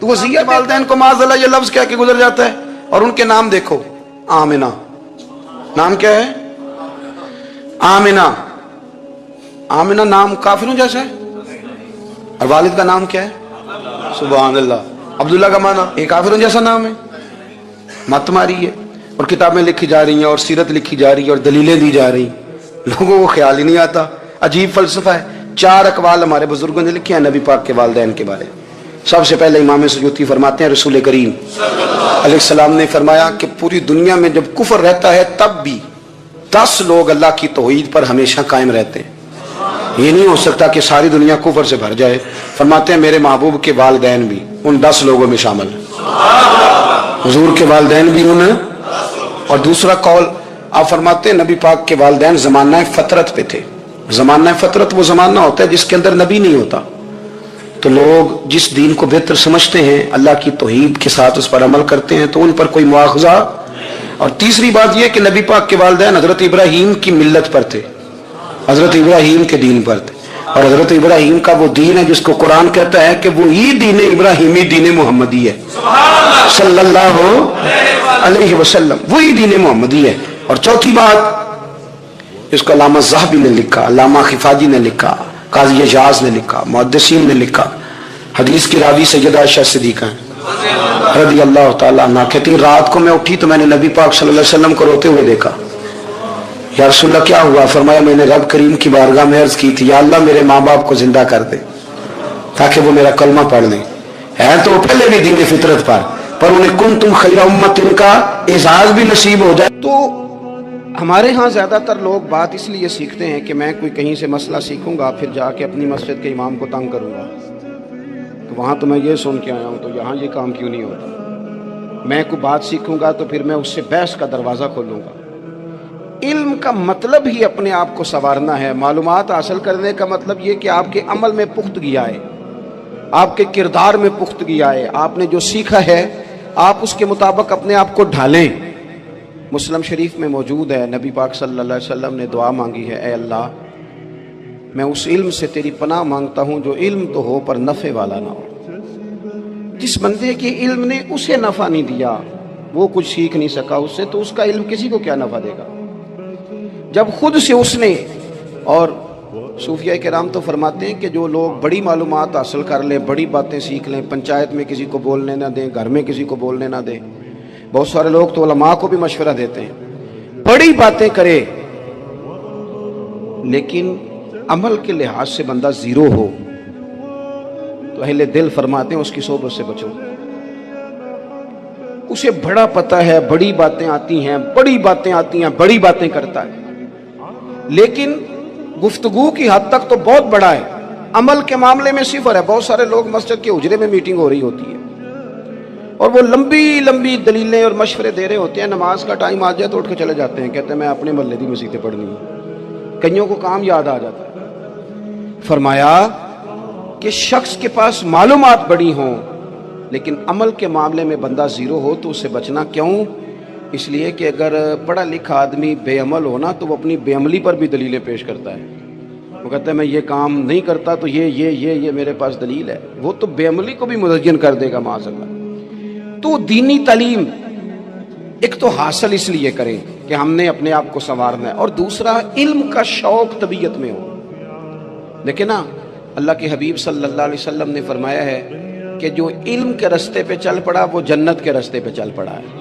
تو وصیت والدین کو معاذ اللہ یہ لفظ کہہ کے گزر جاتا ہے. اور ان کے نام دیکھو, آمنہ, نام کیا ہے؟ آمنہ. آمنہ نام کافروں جیسا ہے. اور والد کا نام کیا ہے؟ سبحان اللہ. عبداللہ کا معنی یہ کافروں جیسا نام ہے. مت ماری ہے. اور کتابیں لکھی جا رہی ہیں اور سیرت لکھی جا رہی ہے اور دلیلیں دی جا رہی ہیں, لوگوں کو خیال ہی نہیں آتا. عجیب فلسفہ ہے. 4 اقوال ہمارے بزرگوں نے لکھے ہیں نبی پاک کے والدین کے بارے. سب سے پہلے امام سیوطی فرماتے ہیں رسول کریم علیہ السلام نے فرمایا کہ پوری دنیا میں جب کفر رہتا ہے تب بھی 10 لوگ اللہ کی توحید پر ہمیشہ قائم رہتے ہیں. یہ نہیں ہو سکتا کہ ساری دنیا کفر سے بھر جائے. فرماتے ہیں میرے محبوب کے والدین بھی ان 10 لوگوں میں شامل ہیں. حضور کے والدین بھی انہیں. اور دوسرا قول آپ فرماتے ہیں نبی پاک کے والدین زمانہ فطرت پہ تھے. زمانہ فطرت وہ زمانہ ہوتا ہے جس کے اندر نبی نہیں ہوتا. تو لوگ جس دین کو بہتر سمجھتے ہیں اللہ کی توحید کے ساتھ اس پر عمل کرتے ہیں تو ان پر کوئی مواخذہ. اور تیسری بات یہ کہ نبی پاک کے والدین حضرت ابراہیم کی ملت پر تھے, حضرت ابراہیم کے دین پر تھے. اور حضرت ابراہیم کا وہ دین ہے جس کو قرآن کہتا ہے کہ وہی دین ابراہیمی دین محمدی ہے صلی اللہ علیہ وسلم, وہی دین محمدی ہے. اور چوتھی بات اس کو علامہ ذہبی نے لکھا, علامہ خفاجی نے لکھا, قاضی اعجاز نے لکھا, محدثین نے لکھا. حدیث کی راوی سیدہ عائشہ صدیقہ ہیں رضی اللہ تعالیٰ عنہا کہتی رات کو میں اٹھی تو میں نے نبی پاک صلی اللہ علیہ وسلم کو روتے ہوئے دیکھا. یا رسول اللہ کیا ہوا؟ فرمایا میں نے رب کریم کی بارگاہ میں عرض کی تھی یا اللہ میرے ماں باپ کو زندہ کر دے تاکہ وہ میرا کلمہ پڑھ لیں. ہے تو وہ پہلے بھی دین فطرت پر انہیں کنتم خیر امت ان کا اعزاز بھی نصیب ہو جائے. تو ہمارے ہاں زیادہ تر لوگ بات اس لیے سیکھتے ہیں کہ میں کوئی کہیں سے مسئلہ سیکھوں گا پھر جا کے اپنی مسجد کے امام کو تنگ کروں گا, تو وہاں تو میں یہ سن کے آیا ہوں تو یہاں یہ کام کیوں نہیں ہوتا. میں کوئی بات سیکھوں گا تو پھر میں اس سے بحث کا دروازہ کھولوں گا. علم کا مطلب ہی اپنے آپ کو سنوارنا ہے. معلومات حاصل کرنے کا مطلب یہ کہ آپ کے عمل میں پختگی آئے, آپ کے کردار میں پختگی آئے. آپ نے جو سیکھا ہے آپ اس کے مطابق اپنے آپ کو ڈھالیں. مسلم شریف میں موجود ہے نبی پاک صلی اللہ علیہ وسلم نے دعا مانگی ہے اے اللہ میں اس علم سے تیری پناہ مانگتا ہوں جو علم تو ہو پر نفع والا نہ ہو. جس بندے کے علم نے اسے نفع نہیں دیا, وہ کچھ سیکھ نہیں سکا اس سے, تو اس کا علم کسی کو کیا نفع دے گا جب خود سے اس نے. اور صوفیہ کرام تو فرماتے ہیں کہ جو لوگ بڑی معلومات حاصل کر لیں, بڑی باتیں سیکھ لیں, پنچایت میں کسی کو بولنے نہ دیں, گھر میں کسی کو بولنے نہ دیں. بہت سارے لوگ تو علماء کو بھی مشورہ دیتے ہیں بڑی باتیں کرے لیکن عمل کے لحاظ سے بندہ زیرو ہو تو اہل دل فرماتے ہیں اس کی صحبت سے بچو. اسے بڑا پتہ ہے, بڑی باتیں آتی ہیں, بڑی باتیں آتی ہیں, بڑی باتیں کرتا ہے, لیکن گفتگو کی حد تک تو بہت بڑا ہے, عمل کے معاملے میں صفر ہے. بہت سارے لوگ مسجد کے حجرے میں میٹنگ ہو رہی ہوتی ہے اور وہ لمبی لمبی دلیلیں اور مشورے دے رہے ہوتے ہیں, نماز کا ٹائم آ جائے تو اٹھ کے چلے جاتے ہیں, کہتے ہیں میں اپنے محلے کی مسجدیں پڑھنی ہے. کئیوں کو کام یاد آ جاتا ہے. فرمایا کہ شخص کے پاس معلومات بڑی ہوں لیکن عمل کے معاملے میں بندہ زیرو ہو تو اس سے بچنا. کیوں؟ اس لیے کہ اگر پڑھا لکھا آدمی بے عمل ہونا تو وہ اپنی بے عملی پر بھی دلیلیں پیش کرتا ہے. وہ کہتا ہے میں یہ کام نہیں کرتا تو یہ میرے پاس دلیل ہے. وہ تو بے عملی کو بھی مزین کر دے گا معاذ اللہ. تو دینی تعلیم ایک تو حاصل اس لیے کریں کہ ہم نے اپنے آپ کو سنوارنا ہے, اور دوسرا علم کا شوق طبیعت میں ہو. دیکھیں نا اللہ کے حبیب صلی اللہ علیہ وسلم نے فرمایا ہے کہ جو علم کے رستے پہ چل پڑا وہ جنت کے رستے پہ چل پڑا ہے.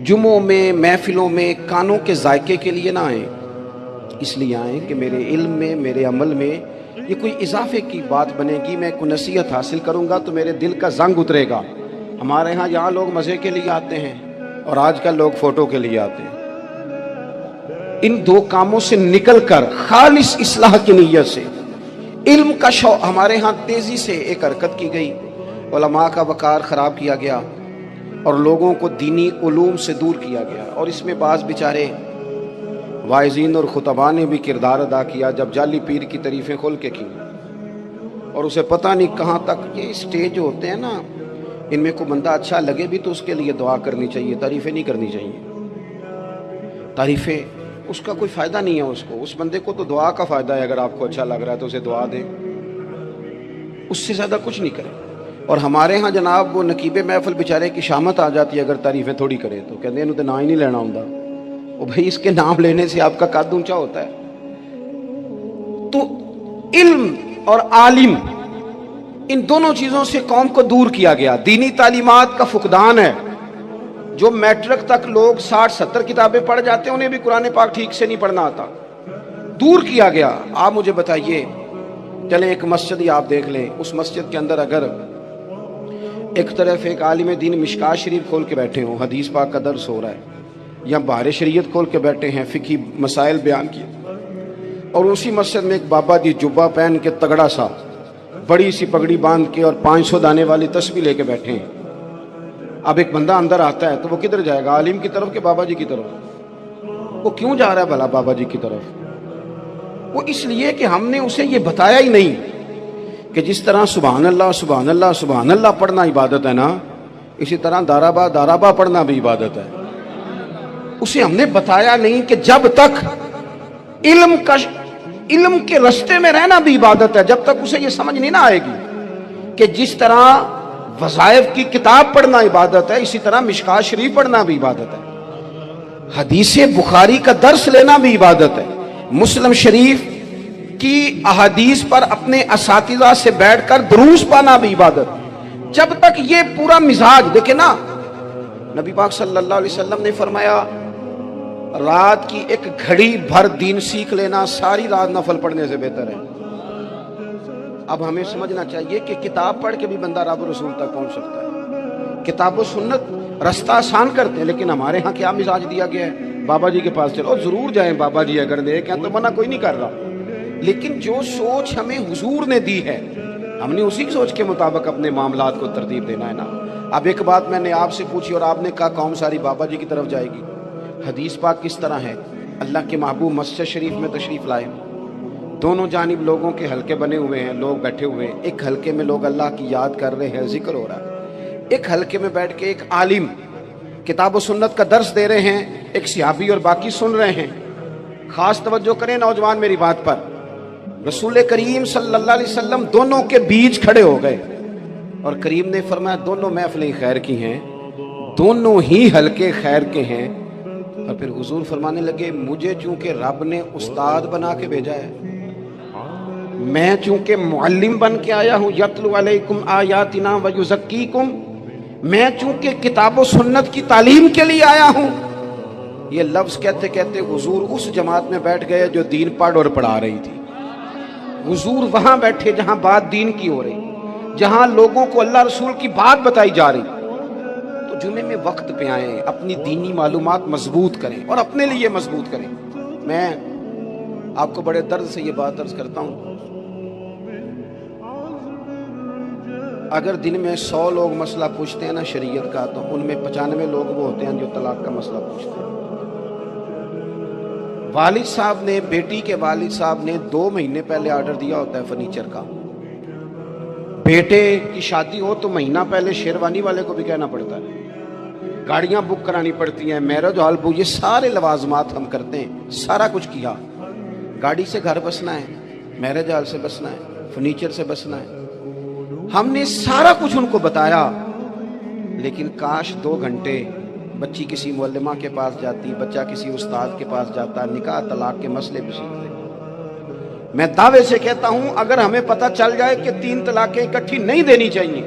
جمعوں میں محفلوں میں کانوں کے ذائقے کے لیے نہ آئیں, اس لیے آئیں کہ میرے علم میں میرے عمل میں یہ کوئی اضافے کی بات بنے گی, میں کوئی نصیحت حاصل کروں گا تو میرے دل کا زنگ اترے گا. ہمارے ہاں یہاں لوگ مزے کے لیے آتے ہیں اور آج کل لوگ فوٹو کے لیے آتے ہیں. ان دو کاموں سے نکل کر خالص اصلاح کی نیت سے علم کا شوق. ہمارے ہاں تیزی سے ایک حرکت کی گئی, علماء کا وقار خراب کیا گیا اور لوگوں کو دینی علوم سے دور کیا گیا. اور اس میں بعض بیچارے واعظین اور خطباء نے بھی کردار ادا کیا جب جعلی پیر کی تعریفیں کھول کے کی اور اسے پتہ نہیں کہاں تک. یہ اسٹیج ہوتے ہیں نا, ان میں کوئی بندہ اچھا لگے بھی تو اس کے لیے دعا کرنی چاہیے, تعریفیں نہیں کرنی چاہیے. تعریفیں اس کا کوئی فائدہ نہیں ہے. اس بندے کو تو دعا کا فائدہ ہے. اگر آپ کو اچھا لگ رہا ہے تو اسے دعا دیں, اس سے زیادہ کچھ نہیں کریں. اور ہمارے ہاں جناب وہ نقیب محفل بیچارے کی شامت آ جاتی ہے اگر تعریفیں تھوڑی کرے تو کہتے ہیں انہوں تو نام ہی نہیں لینا ہوندا. وہ بھائی اس کے نام لینے سے آپ کا قد اونچا ہوتا ہے. تو علم اور عالم ان دونوں چیزوں سے قوم کو دور کیا گیا. دینی تعلیمات کا فقدان ہے. جو میٹرک تک لوگ 60-70 کتابیں پڑھ جاتے ہیں انہیں بھی قرآن پاک ٹھیک سے نہیں پڑھنا آتا. دور کیا گیا. آپ مجھے بتائیے، چلیں ایک مسجد ہی آپ دیکھ لیں، اس مسجد کے اندر اگر ایک طرف ایک عالم دین مشکات شریف کھول کے بیٹھے ہوں، حدیث پاک کا درس ہو رہا ہے، یا بہار شریعت کھول کے بیٹھے ہیں، فقہی مسائل بیان کیے، اور اسی مسجد میں ایک بابا جی جبہ پہن کے تگڑا سا بڑی سی پگڑی باندھ کے اور 500 دانے والی تسبیح لے کے بیٹھے ہیں. اب ایک بندہ اندر آتا ہے تو وہ کدھر جائے گا؟ عالم کی طرف کہ بابا جی کی طرف؟ وہ کیوں جا رہا ہے بھلا بابا جی کی طرف؟ وہ اس لیے کہ ہم نے اسے یہ بتایا ہی نہیں کہ جس طرح سبحان اللہ سبحان اللہ سبحان اللہ پڑھنا عبادت ہے نا، اسی طرح دارابا دارابا پڑھنا بھی عبادت ہے. اسے ہم نے بتایا نہیں کہ جب تک علم کے رستے میں رہنا بھی عبادت ہے. جب تک اسے یہ سمجھ نہیں نہ آئے گی کہ جس طرح وظائف کی کتاب پڑھنا عبادت ہے، اسی طرح مشکات شریف پڑھنا بھی عبادت ہے، حدیث بخاری کا درس لینا بھی عبادت ہے، مسلم شریف کی احادیث پر اپنے اساتذہ سے بیٹھ کر دروس پانا بھی عبادت. جب تک یہ پورا مزاج دیکھیں نا، نبی پاک صلی اللہ علیہ وسلم نے فرمایا رات کی ایک گھڑی بھر دین سیکھ لینا ساری رات نفل پڑھنے سے بہتر ہے. اب ہمیں سمجھنا چاہیے کہ کتاب پڑھ کے بھی بندہ رب رسول تک پہنچ سکتا ہے. کتاب و سنت رستہ آسان کرتے ہیں، لیکن ہمارے ہاں کیا مزاج دیا گیا ہے؟ بابا جی کے پاس چلو، ضرور جائیں بابا جی اگر دیکھ ہیں تو منع کوئی نہیں کر رہا، لیکن جو سوچ ہمیں حضور نے دی ہے ہم نے اسی سوچ کے مطابق اپنے معاملات کو ترتیب دینا ہے نا. اب ایک بات میں نے آپ سے پوچھی اور آپ نے کہا قوم ساری بابا جی کی طرف جائے گی. حدیث پاک کس طرح ہے؟ اللہ کے محبوب مسجد شریف میں تشریف لائے، دونوں جانب لوگوں کے حلقے بنے ہوئے ہیں، لوگ بیٹھے ہوئے ہیں. ایک حلقے میں لوگ اللہ کی یاد کر رہے ہیں، ذکر ہو رہا ہے. ایک حلقے میں بیٹھ کے ایک عالم کتاب و سنت کا درس دے رہے ہیں، ایک صحابی اور باقی سن رہے ہیں. خاص توجہ کریں نوجوان میری بات پر. رسول کریم صلی اللہ علیہ وسلم دونوں کے بیچ کھڑے ہو گئے اور کریم نے فرمایا دونوں محفلیں خیر کی ہیں، دونوں ہی حلقے خیر کے ہیں. اور پھر حضور فرمانے لگے مجھے چونکہ رب نے استاد بنا کے بھیجا ہے، میں چونکہ معلم بن کے آیا ہوں، یتلو علیکم آیاتنا ویزکیکم، میں چونکہ کتاب و سنت کی تعلیم کے لیے آیا ہوں. یہ لفظ کہتے کہتے حضور اس جماعت میں بیٹھ گئے جو دین پڑھ اور پڑھا رہی تھی. حضور وہاں بیٹھے جہاں بات دین کی ہو رہی، جہاں لوگوں کو اللہ رسول کی بات بتائی جا رہی. تو جمعے میں وقت پہ آئیں، اپنی دینی معلومات مضبوط کریں اور اپنے لیے مضبوط کریں. میں آپ کو بڑے درد سے یہ بات عرض کرتا ہوں، اگر دن میں 100 لوگ مسئلہ پوچھتے ہیں نا شریعت کا، تو ان میں 95 لوگ وہ ہوتے ہیں جو طلاق کا مسئلہ پوچھتے ہیں. والد صاحب نے، بیٹی کے والد صاحب نے 2 مہینے پہلے آرڈر دیا ہوتا ہے فرنیچر کا. بیٹے کی شادی ہو تو مہینہ پہلے شیروانی والے کو بھی کہنا پڑتا ہے، گاڑیاں بک کرانی پڑتی ہیں، میرج ہال بک، یہ سارے لوازمات ہم کرتے ہیں. سارا کچھ کیا، گاڑی سے گھر بسنا ہے، میرج ہال سے بسنا ہے، فرنیچر سے بسنا ہے. ہم نے سارا کچھ ان کو بتایا، لیکن کاش 2 گھنٹے بچی کسی معلمہ کے پاس جاتی، بچہ کسی استاد کے پاس جاتا، نکاح طلاق کے مسئلے بھی سیکھتے. میں دعوے سے کہتا ہوں اگر ہمیں پتہ چل جائے کہ 3 طلاقیں اکٹھی نہیں دینی چاہیے،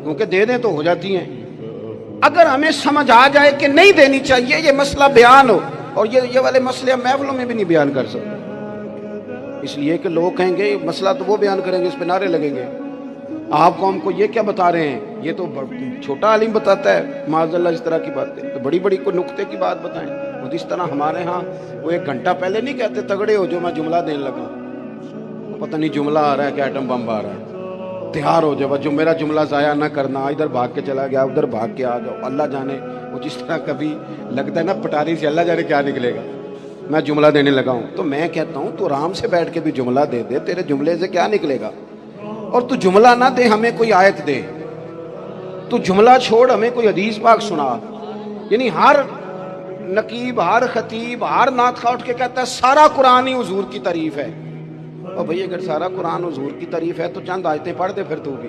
کیونکہ دے دیں تو ہو جاتی ہیں، اگر ہمیں سمجھ آ جائے کہ نہیں دینی چاہیے، یہ مسئلہ بیان ہو، اور یہ والے مسئلے ہم محفلوں میں بھی نہیں بیان کر سکتے، اس لیے کہ لوگ کہیں گے مسئلہ تو وہ بیان کریں گے، اس پہ نعرے لگیں گے. آپ قوم کو یہ کیا بتا رہے ہیں؟ یہ تو چھوٹا عالم بتاتا ہے معاذ اللہ اس طرح کی باتیں، تو بڑی بڑی کوئی نقطے کی بات بتائیں. اور اس طرح ہمارے ہاں وہ 1 گھنٹہ پہلے نہیں کہتے تگڑے ہو جو میں جملہ دینے لگا، پتہ نہیں جملہ آ رہا ہے کہ ایٹم بم آ رہا ہے، تیار ہو جاؤ، جو میرا جملہ ضائع نہ کرنا، ادھر بھاگ کے چلا گیا ادھر بھاگ کے آ جاؤ. اللہ جانے وہ جس طرح کبھی لگتا ہے نا پٹاری سے، اللہ جانے کیا نکلے گا، میں جملہ دینے لگا ہوں. تو میں کہتا ہوں تو آرام سے بیٹھ کے بھی جملہ دے دے، تیرے جملے سے کیا نکلے گا. اور تو جملہ نہ دے، ہمیں کوئی آیت دے، تو جملہ چھوڑ ہمیں کوئی حدیث پاک سنا. یعنی ہر نقیب، ہر خطیب، ہر نعت خواہ اٹھ کے کہتا ہے سارا قرآن ہی حضور کی تعریف ہے. اور بھئی اگر سارا قرآن حضور کی تعریف ہے تو چند آیتیں پڑھ دے پھر تو بھی.